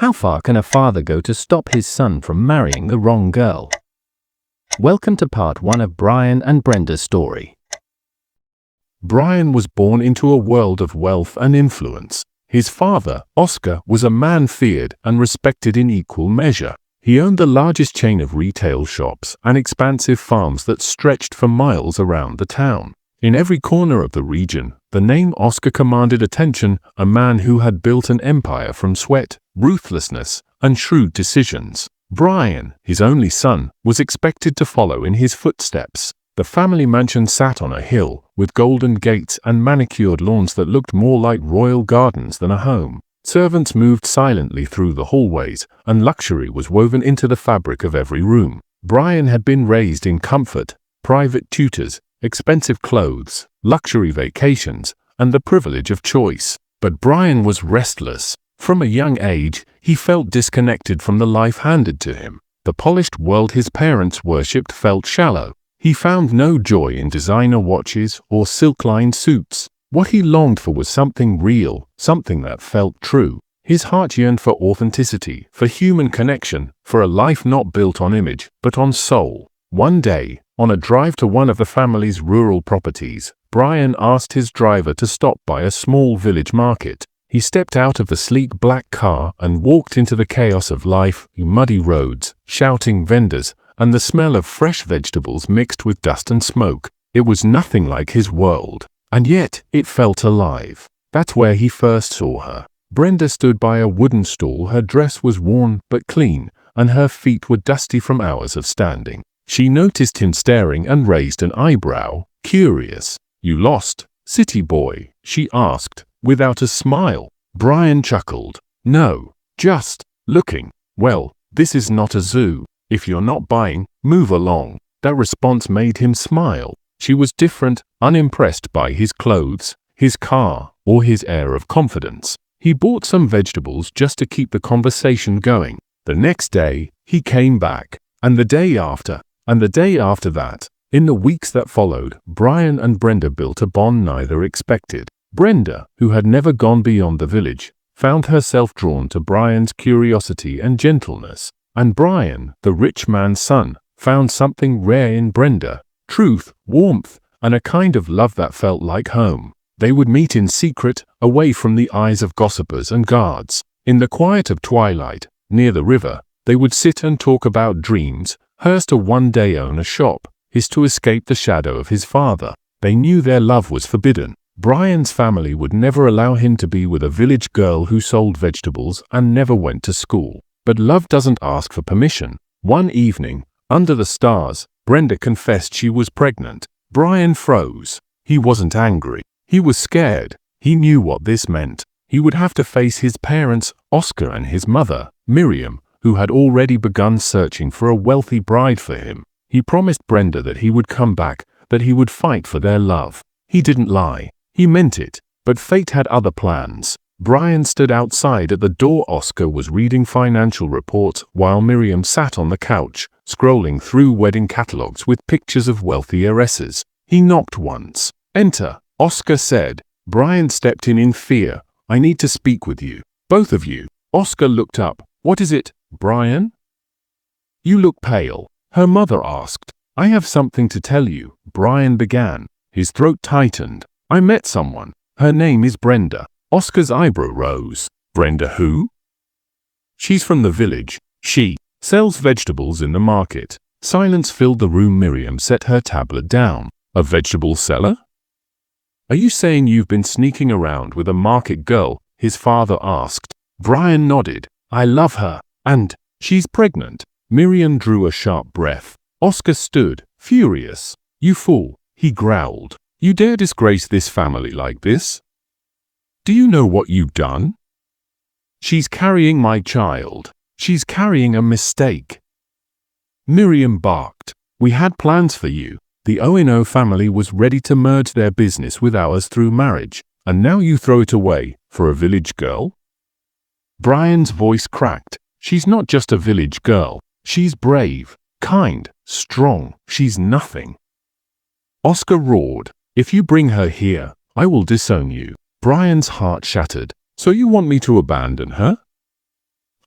How far can a father go to stop his son from marrying the wrong girl? Welcome to part 1 of Brian and Brenda's story. Brian was born into a world of wealth and influence. His father, Oscar, was a man feared and respected in equal measure. He owned the largest chain of retail shops and expansive farms that stretched for miles around the town. In every corner of the region, the name Oscar commanded attention, a man who had built an empire from sweat, ruthlessness, and shrewd decisions. Brian, his only son, was expected to follow in his footsteps. The family mansion sat on a hill, with golden gates and manicured lawns that looked more like royal gardens than a home. Servants moved silently through the hallways, and luxury was woven into the fabric of every room. Brian had been raised in comfort, private tutors, expensive clothes, luxury vacations, and the privilege of choice. But Brian was restless. From a young age, he felt disconnected from the life handed to him. The polished world his parents worshipped felt shallow. He found no joy in designer watches or silk-lined suits. What he longed for was something real, something that felt true. His heart yearned for authenticity, for human connection, for a life not built on image, but on soul. One day, on a drive to one of the family's rural properties, Brian asked his driver to stop by a small village market. He stepped out of the sleek black car and walked into the chaos of life, muddy roads, shouting vendors, and the smell of fresh vegetables mixed with dust and smoke. It was nothing like his world, and yet it felt alive. That's where he first saw her. Brenda stood by a wooden stool. Her dress was worn but clean, and her feet were dusty from hours of standing. She noticed him staring and raised an eyebrow, curious. "You lost, city boy?" she asked, without a smile. Brian chuckled. "No, just looking. Well, this is not a zoo. If you're not buying, move along." That response made him smile. She was different, unimpressed by his clothes, his car, or his air of confidence. He bought some vegetables just to keep the conversation going. The next day, he came back, and the day after, and the day after that. In the weeks that followed, Brian and Brenda built a bond neither expected. Brenda, who had never gone beyond the village, found herself drawn to Brian's curiosity and gentleness. And Brian, the rich man's son, found something rare in Brenda: truth, warmth, and a kind of love that felt like home. They would meet in secret, away from the eyes of gossipers and guards. In the quiet of twilight, near the river, they would sit and talk about dreams. Hers to one day own a shop, his to escape the shadow of his father. They knew their love was forbidden. Brian's family would never allow him to be with a village girl who sold vegetables and never went to school. But love doesn't ask for permission. One evening, under the stars, Brenda confessed she was pregnant. Brian froze. He wasn't angry. He was scared. He knew what this meant. He would have to face his parents, Oscar, and his mother, Miriam, who had already begun searching for a wealthy bride for him. He promised Brenda that he would come back, that he would fight for their love. He didn't lie. He meant it. But fate had other plans. Brian stood outside at the door. Oscar was reading financial reports while Miriam sat on the couch, scrolling through wedding catalogs with pictures of wealthy heiresses. He knocked once. "Enter," Oscar said. Brian stepped in fear. "I need to speak with you. Both of you." Oscar looked up. "What is it, Brian?" "You look pale," her mother asked. "I have something to tell you," Brian began. His throat tightened. "I met someone. Her name is Brenda." Oscar's eyebrow rose. "Brenda who?" "She's from the village. She sells vegetables in the market." Silence filled the room. Miriam set her tablet down. "A vegetable seller? Are you saying you've been sneaking around with a market girl?" his father asked. Brian nodded. "I love her. And she's pregnant." Miriam drew a sharp breath. Oscar stood, furious. "You fool," he growled. "You dare disgrace this family like this? Do you know what you've done? She's carrying my child. She's carrying a mistake." Miriam barked. "We had plans for you. The O&O family was ready to merge their business with ours through marriage, and now you throw it away for a village girl?" Brian's voice cracked. "She's not just a village girl. She's brave, kind, strong. She's nothing." Oscar roared. "If you bring her here, I will disown you." Brian's heart shattered. "So you want me to abandon her?"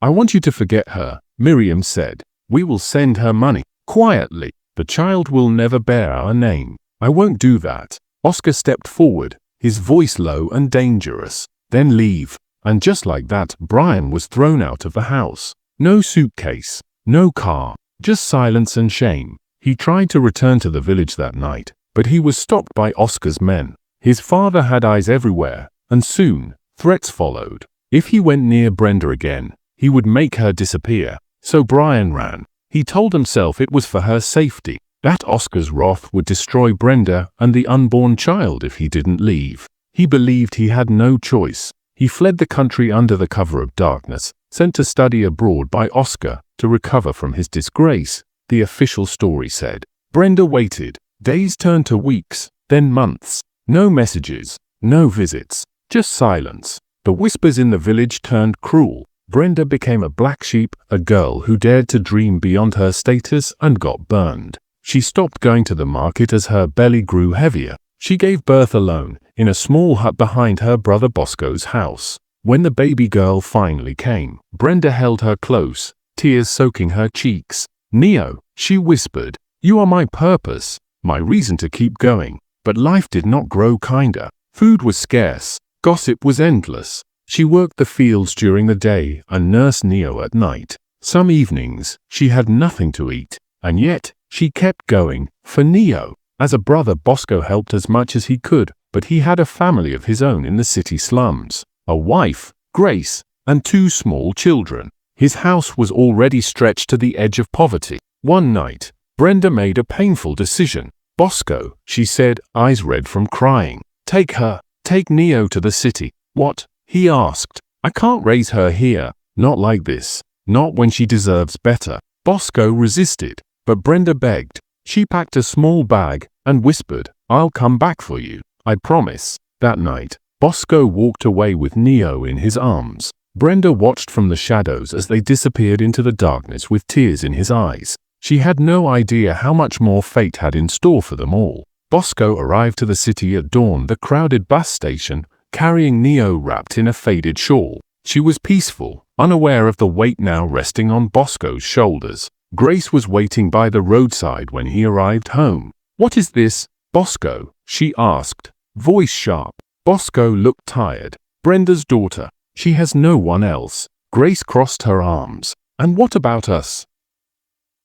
I want you to forget her, Miriam said. We will send her money. Quietly. The child will never bear our name. I won't do that. Oscar stepped forward, his voice low and dangerous. Then leave. And just like that, Brian was thrown out of the house. No suitcase, no car, just silence and shame. He tried to return to the village that night, but he was stopped by Oscar's men. His father had eyes everywhere, and soon, threats followed. If he went near Brenda again, he would make her disappear. So Brian ran. He told himself it was for her safety, that Oscar's wrath would destroy Brenda and the unborn child if he didn't leave. He believed he had no choice. He fled the country under the cover of darkness, sent to study abroad by Oscar to recover from his disgrace, the official story said. Brenda waited. Days turned to weeks, then months. No messages, no visits, just silence. The whispers in the village turned cruel. Brenda became a black sheep, a girl who dared to dream beyond her status and got burned. She stopped going to the market as her belly grew heavier. She gave birth alone, in a small hut behind her brother Bosco's house. When the baby girl finally came, Brenda held her close, tears soaking her cheeks. "Neo," she whispered, "you are my purpose, my reason to keep going." But life did not grow kinder. Food was scarce, gossip was endless. She worked the fields during the day and nursed Neo at night. Some evenings, she had nothing to eat, and yet, she kept going, for Neo. As a brother, Bosco helped as much as he could, but he had a family of his own in the city slums. A wife, Grace, and 2 small children. His house was already stretched to the edge of poverty. One night, Brenda made a painful decision. "Bosco," she said, eyes red from crying. Take Neo to the city." "What?" he asked. "I can't raise her here. Not like this. Not when she deserves better." Bosco resisted, but Brenda begged. She packed a small bag and whispered, "I'll come back for you. I promise." That night, Bosco walked away with Neo in his arms. Brenda watched from the shadows as they disappeared into the darkness with tears in his eyes. She had no idea how much more fate had in store for them all. Bosco arrived to the city at dawn, the crowded bus station, carrying Neo wrapped in a faded shawl. She was peaceful, unaware of the weight now resting on Bosco's shoulders. Grace was waiting by the roadside when he arrived home. "What is this, Bosco?" she asked, voice sharp. Bosco looked tired. "Brenda's daughter. She has no one else." Grace crossed her arms. "And what about us?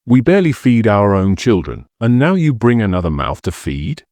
We barely feed our own children, and now you bring another mouth to feed?"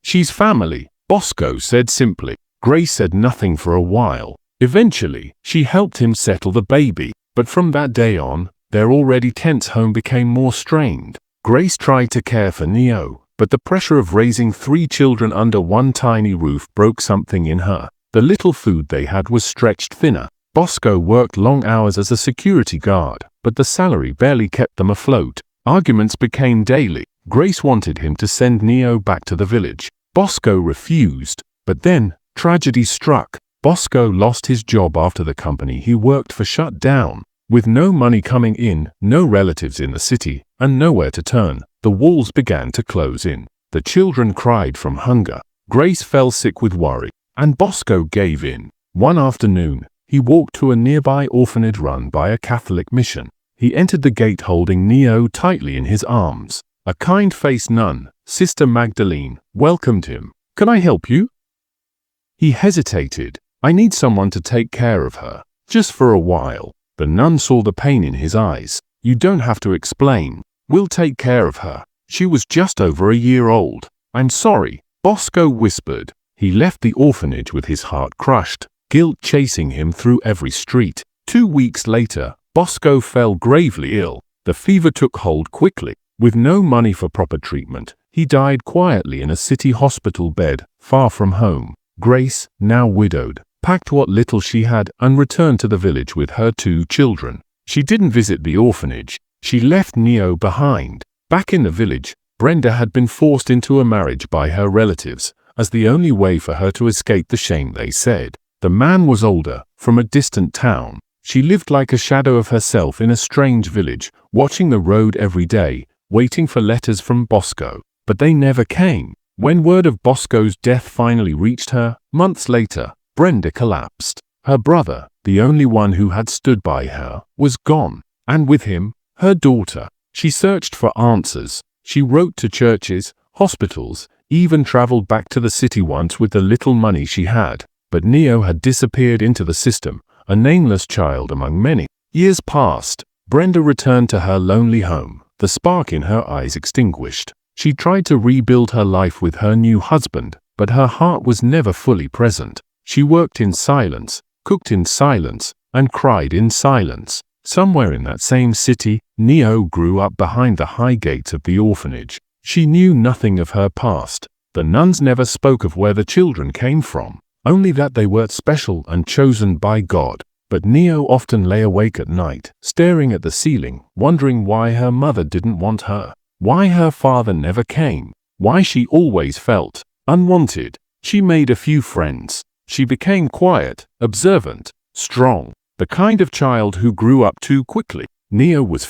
"She's family," Bosco said simply. Grace said nothing for a while. Eventually, she helped him settle the baby, but from that day on, their already tense home became more strained. Grace tried to care for Neo, but the pressure of raising 3 children under one tiny roof broke something in her. The little food they had was stretched thinner. Bosco worked long hours as a security guard, but the salary barely kept them afloat. Arguments became daily. Grace wanted him to send Neo back to the village. Bosco refused, but then, tragedy struck. Bosco lost his job after the company he worked for shut down. With no money coming in, no relatives in the city, and nowhere to turn, the walls began to close in. The children cried from hunger. Grace fell sick with worry, and Bosco gave in. One afternoon, he walked to a nearby orphanage run by a Catholic mission. He entered the gate holding Neo tightly in his arms. A kind-faced nun, Sister Magdalene, welcomed him. "Can I help you?" He hesitated. "I need someone to take care of her, just for a while." The nun saw the pain in his eyes. "You don't have to explain. We'll take care of her. She was just over a year old." "I'm sorry," Bosco whispered. He left the orphanage with his heart crushed, guilt chasing him through every street. 2 weeks later, Bosco fell gravely ill. The fever took hold quickly. With no money for proper treatment, he died quietly in a city hospital bed, far from home. Grace, now widowed, packed what little she had and returned to the village with her 2 children. She didn't visit the orphanage. She left Neo behind. Back in the village, Brenda had been forced into a marriage by her relatives, as the only way for her to escape the shame they said. The man was older, from a distant town. She lived like a shadow of herself in a strange village, watching the road every day, waiting for letters from Bosco. But they never came. When word of Bosco's death finally reached her, months later, Brenda collapsed. Her brother, the only one who had stood by her, was gone, and with him, her daughter. She searched for answers. She wrote to churches, hospitals, even traveled back to the city once with the little money she had. But Neo had disappeared into the system, a nameless child among many. Years passed. Brenda returned to her lonely home, the spark in her eyes extinguished. She tried to rebuild her life with her new husband, but her heart was never fully present. She worked in silence, cooked in silence, and cried in silence. Somewhere in that same city, Neo grew up behind the high gates of the orphanage. She knew nothing of her past. The nuns never spoke of where the children came from, only that they were special and chosen by God. But Neo often lay awake at night, staring at the ceiling, wondering why her mother didn't want her, why her father never came, why she always felt unwanted. She made a few friends. She became quiet, observant, strong, the kind of child who grew up too quickly. Neo was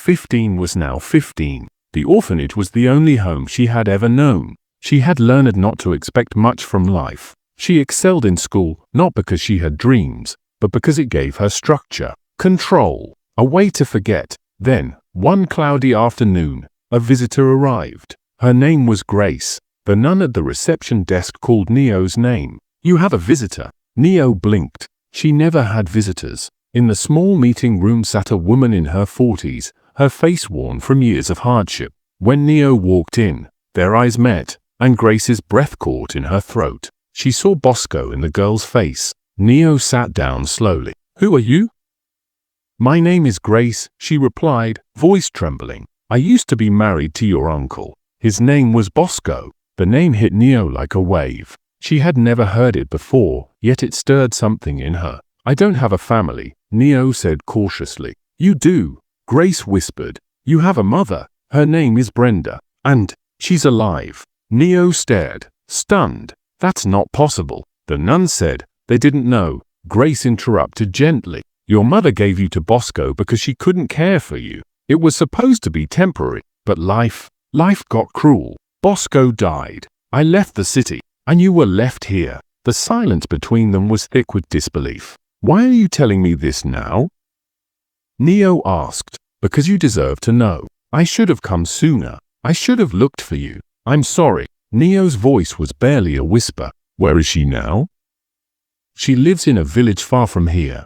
now 15. The orphanage was the only home she had ever known. She had learned not to expect much from life. She excelled in school, not because she had dreams, but because it gave her structure, control, a way to forget. Then, one cloudy afternoon, a visitor arrived. Her name was Grace. The nun at the reception desk called Neo's name. "You have a visitor." Neo blinked. She never had visitors. In the small meeting room sat a woman in her 40s, her face worn from years of hardship. When Neo walked in, their eyes met, and Grace's breath caught in her throat. She saw Bosco in the girl's face. Neo sat down slowly. "Who are you?" "My name is Grace," she replied, voice trembling. "I used to be married to your uncle. His name was Bosco." The name hit Neo like a wave. She had never heard it before, yet it stirred something in her. "I don't have a family," Neo said cautiously. "You do," Grace whispered. "You have a mother. Her name is Brenda. And she's alive." Neo stared, stunned. "That's not possible." The nun said, "They didn't know." Grace interrupted gently. "Your mother gave you to Bosco because she couldn't care for you. It was supposed to be temporary, but life got cruel. Bosco died. I left the city, and you were left here." The silence between them was thick with disbelief. "Why are you telling me this now?" Neo asked. "Because you deserve to know. I should have come sooner. I should have looked for you. I'm sorry." Neo's voice was barely a whisper. "Where is she now?" "She lives in a village far from here.